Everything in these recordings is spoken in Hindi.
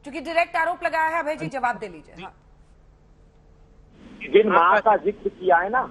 क्योंकि डायरेक्ट आरोप लगाया है। अभय जी जवाब दे लीजिए। हाँ। जिन मां का जिक्र किया है ना,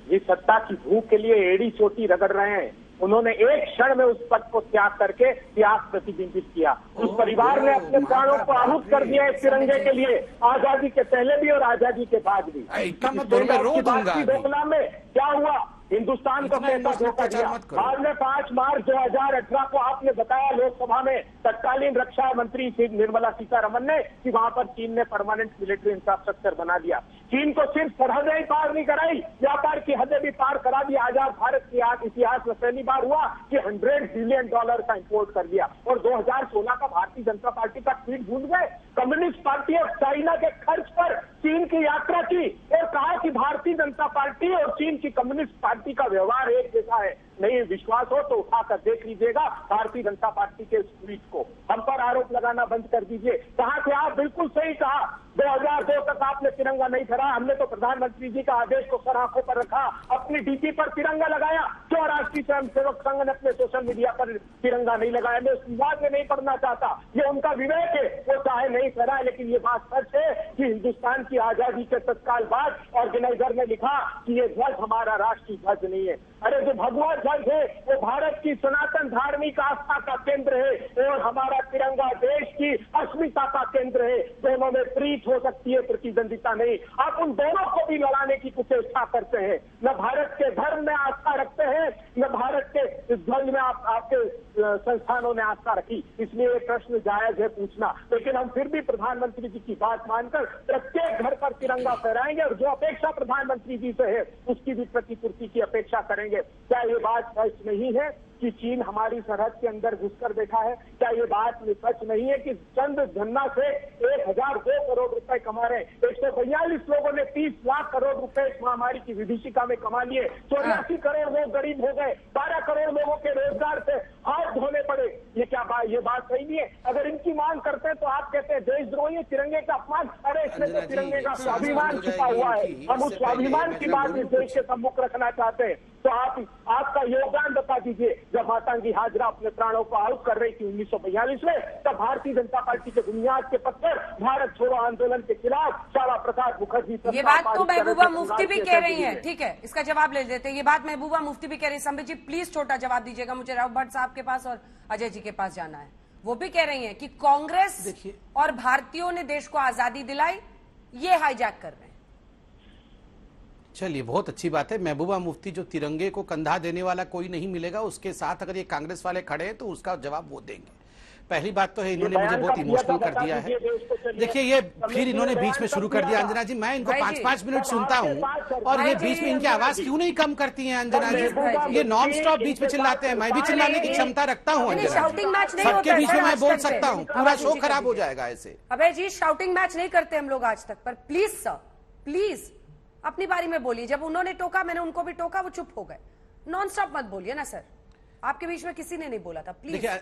जिस सत्ता की भूख के लिए एड़ी चोटी रगड़ रहे हैं, उन्होंने एक क्षण में उस पद को त्याग करके त्याग प्रतिबिंबित किया। उस परिवार ने अपने प्राणों को आहूत कर दिया इस तिरंगे के लिए, आजादी के पहले भी और आजादी के बाद भी। डोकला में क्या हुआ? हिंदुस्तान को कैसा धोखा दिया। बाद में 5 मार्च 2018 को आपने बताया लोकसभा में तत्कालीन रक्षा मंत्री निर्मला सीतारमण ने कि वहां पर चीन ने परमानेंट मिलिट्री इंफ्रास्ट्रक्चर बना दिया। चीन को सिर्फ सरहदें ही पार नहीं कराई, व्यापार की हदें भी पार करा दी। आजाद भारत के इतिहास में पहली बार हुआ कि $100 बिलियन का इंपोर्ट कर दिया। और 2016 का भारतीय जनता पार्टी का ट्वीट भूल गए। कम्युनिस्ट पार्टी ऑफ चाइना के खर्च पर चीन की यात्रा की और कहा कि भारतीय जनता पार्टी और चीन की कम्युनिस्ट पार्टी का व्यवहार एक जैसा है। नहीं विश्वास हो तो उठाकर देख लीजिएगा भारतीय जनता पार्टी के ट्वीट को। हम पर आरोप लगाना बंद कर दीजिए। कहा कि आप बिल्कुल सही कहा, 2002 तक आपने तिरंगा नहीं फहराया। हमने तो प्रधानमंत्री जी का आदेश को सर आंखों पर रखा, अपनी डीपी पर तिरंगा लगाया। क्यों राष्ट्रीय स्वयंसेवक संघ ने अपने सोशल मीडिया पर तिरंगा नहीं लगाया? मैं उस विवाद में नहीं पढ़ना चाहता, ये उनका विवेक है, वो चाहे नहीं फहराए। लेकिन ये बात सच है कि हिंदुस्तान की आजादी के तत्काल बाद ऑर्गेनाइजर ने लिखा कि ये ध्वज हमारा राष्ट्रीय ध्वज नहीं है। अरे जो भगवा ध्वज है वो भारत की सनातन धार्मिक आस्था का केंद्र है और हमारा तिरंगा देश की अस्मिता का केंद्र है। दोनों में प्रीत हो सकती है, प्रतिद्वंदिता नहीं। आप उन दोनों को भी लड़ाने की कुचेष्टा करते हैं। न भारत के धर्म में आस्था रखते हैं, न भारत के ध्वज में आपके संस्थानों ने आस्था रखी। इसलिए ये प्रश्न जायज है पूछना। लेकिन हम फिर भी प्रधानमंत्री जी की बात मानकर प्रत्येक घर पर तिरंगा फहराएंगे और जो अपेक्षा प्रधानमंत्री जी से है उसकी भी प्रतिपूर्ति की अपेक्षा करेंगे। क्या ये बात सच नहीं है कि चीन हमारी सरहद के अंदर घुसकर बैठा है? क्या ये बात सच नहीं है कि चंद धन्ना से 1002 करोड़ रुपए कमा रहे हैं? 142 लोगों ने 30 लाख करोड़ रुपए इस महामारी की विभीषिका में कमा लिए। 84 करोड़ लोग गरीब हो गए। 12 करोड़ लोगों के रोजगार से हाथ धोने पड़े। ये बात सही नहीं है। अगर इनकी मांग करते हैं तो आप कहते हैं देशद्रोही, तिरंगे का अपमान। अरे इसमें तो तिरंगे का स्वाभिमान छिपा हुआ है। हम उस स्वाभिमान की बात इस देश के सम्मुख रखना चाहते हैं। तो आपका योगदान बता दीजिए। जब मातंगी हाजरा अपने प्राणों को आहुत कर रही थी 1942 में, तब भारतीय जनता पार्टी के बुनियाद के पत्थर भारत छोड़ो आंदोलन के खिलाफ श्यामा प्रसाद मुखर्जी। ये बात तो महबूबा मुफ्ती भी कह रही हैं। ठीक है, इसका जवाब ले लेते हैं। ये बात महबूबा मुफ्ती भी कह रही है। संबित जी प्लीज छोटा जवाब दीजिएगा, मुझे राव भट्ट साहब के पास और अजय जी के पास जाना है। वो भी कह रही है कि कांग्रेस और भारतीयों ने देश को आजादी दिलाई, ये हाईजैक कर रहे हैं। चलिए, बहुत अच्छी बात है। महबूबा मुफ्ती जो तिरंगे को कंधा देने वाला कोई नहीं मिलेगा, उसके साथ अगर ये कांग्रेस वाले खड़े हैं तो उसका जवाब वो देंगे। पहली बात तो है इन्होंने मुझे बहुत इमोशनल कर दिया है। देखिए ये फिर इन्होंने बीच में शुरू कर दिया। अंजना जी मैं इनको 5-5 मिनट सुनता हूँ और ये बीच में इनकी आवाज क्यों नहीं कम करती हैं अंजना जी? ये नॉन स्टॉप बीच में चिल्लाते हैं। मैं भी चिल्लाने की क्षमता रखता हूँ अंजना जी, सबके बीच में मैं बोल सकता हूँ, पूरा शो खराब हो जाएगा ऐसे। अबे जी शाउटिंग मैच नहीं करते हम लोग आज तक, पर प्लीज सर प्लीज अपनी बारी में बोलिए। जब उन्होंने टोका मैंने उनको भी टोका, वो चुप हो गए। नॉन स्टॉप मत बोलिए ना सर, आपके बीच में किसी ने नहीं बोला था, प्लीज। देखिए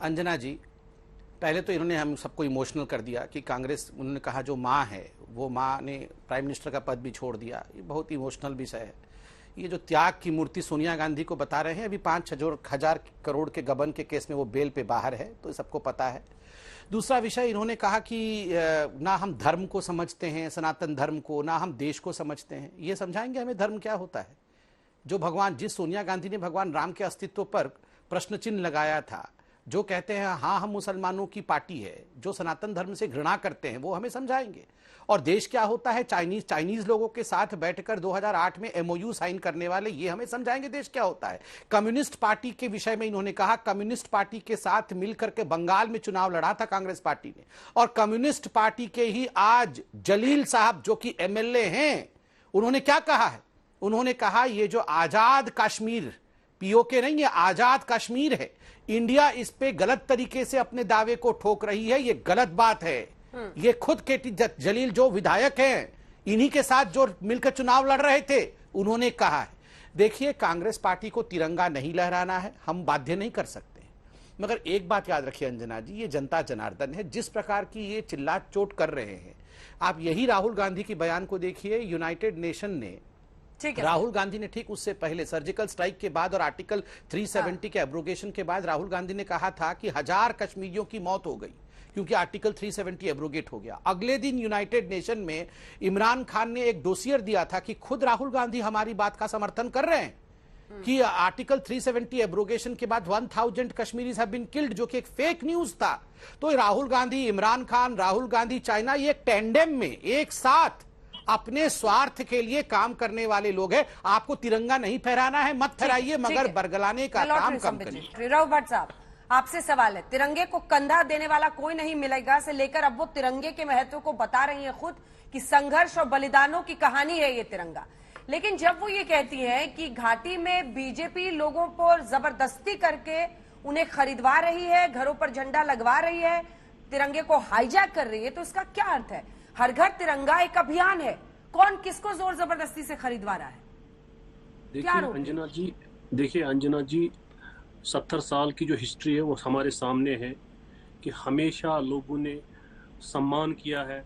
अंजना जी, पहले तो इन्होंने हम सबको इमोशनल कर दिया कि कांग्रेस, उन्होंने कहा जो माँ है वो माँ ने प्राइम मिनिस्टर का पद भी छोड़ दिया। ये बहुत इमोशनल विषय है। ये जो त्याग की मूर्ति सोनिया गांधी को बता रहे हैं, अभी 5,000 करोड़ के गबन के केस में वो बेल पे बाहर है, तो सबको पता है। दूसरा विषय इन्होंने कहा कि ना हम धर्म को समझते हैं, सनातन धर्म को, ना हम देश को समझते हैं। ये समझाएंगे हमें धर्म क्या होता है? जो भगवान, जिस सोनिया गांधी ने भगवान राम के अस्तित्व पर प्रश्न चिन्ह लगाया था, जो कहते हैं हाँ हम मुसलमानों की पार्टी है, जो सनातन धर्म से घृणा करते हैं, वो हमें समझाएंगे। और देश क्या होता है, चाइनीज लोगों के साथ बैठकर 2008 में एमओयू साइन करने वाले, ये हमें समझाएंगे देश क्या होता है। कम्युनिस्ट पार्टी के विषय में इन्होंने कहा, कम्युनिस्ट पार्टी के साथ मिलकर के बंगाल में चुनाव लड़ा था कांग्रेस पार्टी ने, और कम्युनिस्ट पार्टी के ही आज जलील साहब जो कि एमएलए हैं, उन्होंने क्या कहा है? उन्होंने कहा ये जो आजाद कश्मीर, पीओके नहीं, ये आजाद कश्मीर है, इंडिया इस पे गलत तरीके से अपने दावे को ठोक रही है, ये गलत बात है। ये खुद केटी जलील जो विधायक हैं, इन्हीं के साथ जो मिलकर चुनाव लड़ रहे थे, उन्होंने कहा है। देखिए कांग्रेस पार्टी को तिरंगा नहीं लहराना है, हम बाध्य नहीं कर सकते, मगर एक बात याद रखिए अंजना जी, ये जनता जनार्दन है। जिस प्रकार की ये चिल्ला चोट कर रहे हैं, आप यही राहुल गांधी की बयान को देखिए। यूनाइटेड नेशन ने ठीक है। राहुल गांधी ने ठीक उससे पहले सर्जिकल स्ट्राइक के बाद और आर्टिकल 370 के एब्रोगेशन के बाद राहुल गांधी ने कहा था कि 1000 कश्मीरियों की मौत हो गई क्योंकि आर्टिकल 370 एब्रोगेट हो गया। अगले दिन यूनाइटेड नेशन में इमरान खान ने एक डोसियर दिया था कि खुद राहुल गांधी हमारी बात का समर्थन कर रहे हैं कि आर्टिकल 370 एब्रोगेशन के बाद 1000 कश्मीरीज हैव बीन किल्ड, जो कि एक फेक न्यूज था। तो राहुल गांधी, इमरान खान, राहुल गांधी, चाइना, ये एक टेंडेम में एक साथ अपने स्वार्थ के लिए काम करने वाले लोग हैं। आपको तिरंगा नहीं फहराना है, मत फहराइए, मगर बरगलाने का काम कम करिए। राव भट्ट साहब, आपसे सवाल है, तिरंगे को कंधा देने वाला कोई नहीं मिलेगा से लेकर अब वो तिरंगे के महत्व को बता रही है खुद कि संघर्ष और बलिदानों की कहानी है ये तिरंगा। लेकिन जब वो ये कहती है कि घाटी में बीजेपी लोगों पर जबरदस्ती करके उन्हें खरीदवा रही है, घरों पर झंडा लगवा रही है, तिरंगे को हाईजैक कर रही है, तो इसका क्या अर्थ है? हर घर तिरंगा एक अभियान है, कौन किसको जोर जबरदस्ती से खरीदवा रहा है? देखिए अंजना जी, 70 साल की जो हिस्ट्री है वो हमारे सामने है कि हमेशा लोगों ने सम्मान किया है,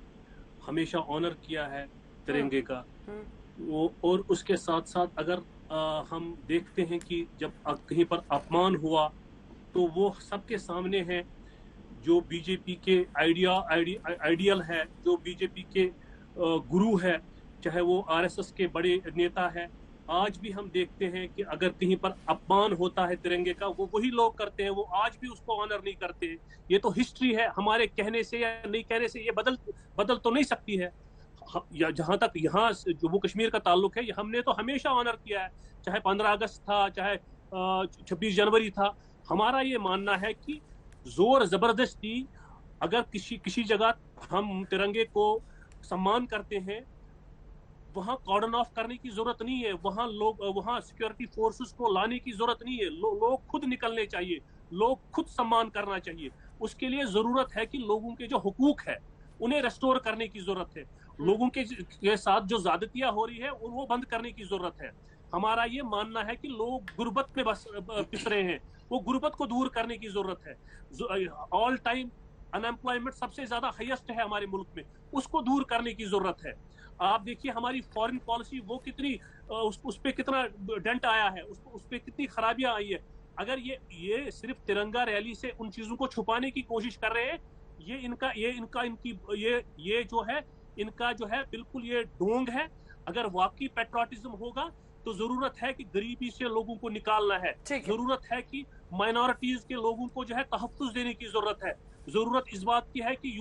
हमेशा ऑनर किया है तिरंगे का। वो और उसके साथ साथ अगर हम देखते हैं कि जब कहीं पर अपमान हुआ तो वो सबके सामने है। जो बीजेपी के आइडियल है, जो बीजेपी के गुरु है, चाहे वो आरएसएस के बड़े नेता है, आज भी हम देखते हैं कि अगर कहीं पर अपमान होता है तिरंगे का, वो वही लोग करते हैं, वो आज भी उसको ऑनर नहीं करते हैं। ये तो हिस्ट्री है, हमारे कहने से या नहीं कहने से ये बदल तो नहीं सकती है। या जहां तक यहाँ जम्मू कश्मीर का ताल्लुक है, हमने तो हमेशा ऑनर किया है, चाहे 15 अगस्त था, चाहे 26 जनवरी था। हमारा ये मानना है कि जोर जबरदस्ती अगर किसी जगह हम तिरंगे को सम्मान करते हैं, वहां कॉर्डन ऑफ करने की जरूरत नहीं है, वहां सिक्योरिटी फोर्सेस को लाने की जरूरत नहीं है। लोग खुद निकलने चाहिए, लोग खुद सम्मान करना चाहिए। उसके लिए जरूरत है कि लोगों के जो हुकूक है उन्हें रेस्टोर करने की जरूरत है। लोगों के साथ जो ज्यादतियां हो रही है वो बंद करने की जरूरत है। हमारा ये मानना है कि लोग गुर्बत में बस पिस रहे हैं, वो गुर्बत को दूर करने की जरूरत है। ऑल टाइम अनएम्प्लॉयमेंट सबसे ज्यादा हाईएस्ट है हमारे मुल्क में, उसको दूर करने की जरूरत है। आप देखिए हमारी फॉरेन पॉलिसी वो कितनी उस पे कितना डेंट आया है, उस पे कितनी खराबियां आई है। अगर ये सिर्फ तिरंगा रैली से उन चीजों को छुपाने की कोशिश कर रहे हैं, इनका जो है बिल्कुल ये ढोंग है। अगर वाकई पेट्रोटिज्म होगा तो जरूरत है कि गरीबी से लोगों को निकालना है, जरूरत है कि माइनॉरिटीज के लोगों को जो है तहफ्फुज देने की जरूरत है। जरूरत इस बात की है कि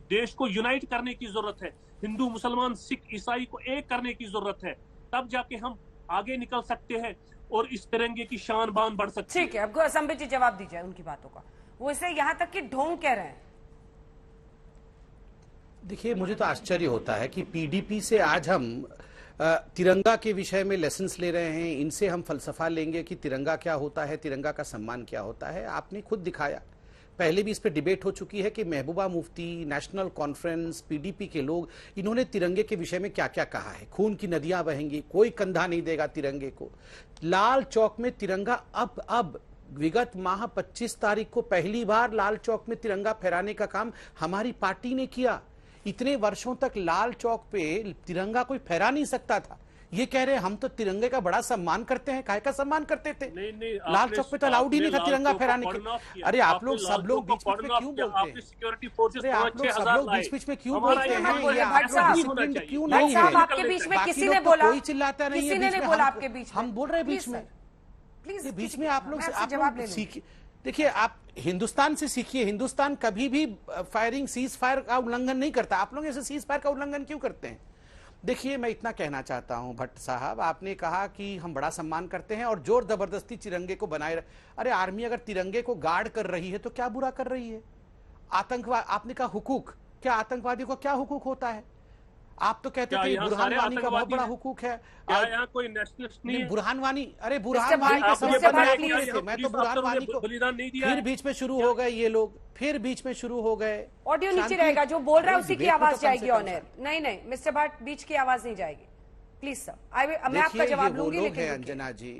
देश को यूनाइट करने की जरूरत है, हिंदू मुसलमान सिख ईसाई को एक करने की जरूरत है। तब जाके हम आगे निकल सकते हैं और इस तिरंगे की शान बान बढ़ सकती है। ठीक है, अब असम्बित जी जवाब दीजिए उनकी बातों का। वो इसे यहाँ तक कि ढोंग कह रहे हैं। देखिए, मुझे तो आश्चर्य होता है कि पीडीपी से आज हम तिरंगा के विषय में लेसन्स ले रहे हैं, इनसे हम फलसफा लेंगे कि तिरंगा क्या होता है, तिरंगा का सम्मान क्या होता है। आपने खुद दिखाया, पहले भी इस पे डिबेट हो चुकी है कि Mehbooba Mufti, national conference, PDP के लोग, इन्होंने तिरंगे के विषय में क्या क्या कहा है। खून की नदियां बहेंगी, कोई कंधा नहीं देगा तिरंगे को। लाल चौक में तिरंगा अब विगत माह 25 तारीख को पहली बार लाल चौक में तिरंगा फहराने का काम हमारी पार्टी ने किया। इतने वर्षों तक लाल चौक पे तिरंगा कोई फहरा नहीं सकता था। ये कह रहे हम तो तिरंगे का बड़ा सम्मान करते हैं। काहे का सम्मान करते थे? नहीं, लाल चौक पे तो अलाउड ही नहीं था तिरंगा फहराने के। अरे आप लोग सब लोग बीच बीच में क्यों बोलते हैं? सिक्योरिटी फोर्सेस अरे आप लोग सब लोग बीच बीच में क्यों बोलते हैं? क्यों नहीं है? आपके बीच में किसी ने बोला? कोई चिल्लाता नहीं है। किसी ने नहीं बोला आपके बीच में? हम बोल रहे हैं बीच में। प्लीज बीच में आप लोग सीखिए। देखिए, आप हिंदुस्तान से सीखिए। हिंदुस्तान कभी भी फायरिंग, सीज फायर का उल्लंघन नहीं करता। आप लोग ऐसे सीज फायर का उल्लंघन क्यों करते हैं? देखिए, मैं इतना कहना चाहता हूं भट्ट साहब, आपने कहा कि हम बड़ा सम्मान करते हैं और जोर जबरदस्ती तिरंगे को बनाए। अरे आर्मी अगर तिरंगे को गार्ड कर रही है तो क्या बुरा कर रही है? आतंकवाद, आपने कहा हुकूक, क्या आतंकवादियों का क्या हुकूक होता है? आप तो कहते थे बुरहान वानी का बहुत बड़ा हुकूक है। यहाँ कोई नेशनलिस्ट नहीं है। बुरहान वानी, अरे बुरहान वानी का समय थे, मैं तो बुरहान वानी को बलिदान नहीं दिया। फिर बीच में शुरू हो गए ये लोग, फिर बीच में शुरू हो गए। ऑडियो नीचे रहेगा, जो बोल रहा है उसी की आवाज जाएगी ऑन एयर। नहीं मिस्टर भट्ट, बीच की आवाज नहीं जाएगी। प्लीज सर, मैं आपका जवाब लूंगी। लेकिन अंजना जी,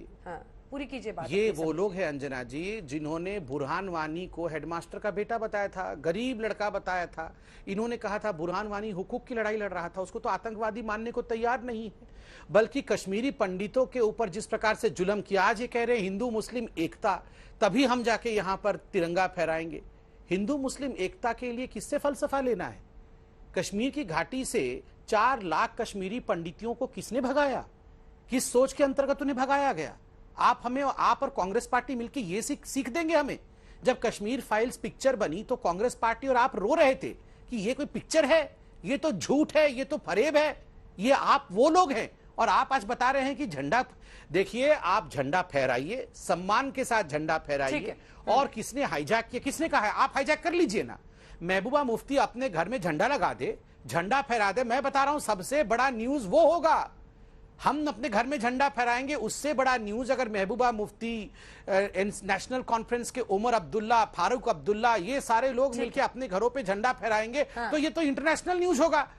पूरी कीजिए बात। ये अपनी वो लोग हैं अंजना जी जिन्होंने बुरहान वानी को हेडमास्टर का बेटा बताया था, गरीब लड़का बताया था। इन्होंने कहा था बुरहान वानी हुकूक की लड़ाई लड़ रहा था, उसको तो आतंकवादी मानने को तैयार नहीं है। बल्कि कश्मीरी पंडितों के ऊपर जिस प्रकार से जुल्म किया, आज ये कह रहे हैं हिंदू मुस्लिम एकता, तभी हम जाके यहां पर तिरंगा फहराएंगे। हिंदू मुस्लिम एकता के लिए किससे फलसफा लेना है? कश्मीर की घाटी से 4 लाख कश्मीरी पंडितियों को किसने भगाया? किस सोच के अंतर्गत उन्हें भगाया गया? आप और कांग्रेस पार्टी मिलकर ये सीख देंगे हमें। जब कश्मीर फाइल्स पिक्चर बनी तो कांग्रेस पार्टी और आप रो रहे थे कि ये कोई पिक्चर है, ये तो झूठ है, ये तो फरेब है। ये आप वो लोग हैं और आप आज बता रहे हैं कि झंडा, देखिए आप झंडा फहराइए, सम्मान के साथ झंडा फहराइए। और किसने हाईजैक किया? किसने कहा है? आप हाईजैक कर लीजिए ना। महबूबा मुफ्ती अपने घर में झंडा लगा दे, झंडा फहरा दे। मैं बता रहा हूं सबसे बड़ा न्यूज वो होगा। हम अपने घर में झंडा फहराएंगे, उससे बड़ा न्यूज अगर महबूबा मुफ्ती, नेशनल कॉन्फ्रेंस के उमर अब्दुल्ला, फारूक अब्दुल्ला, ये सारे लोग मिलकर अपने घरों पे झंडा फहराएंगे तो ये तो इंटरनेशनल न्यूज होगा।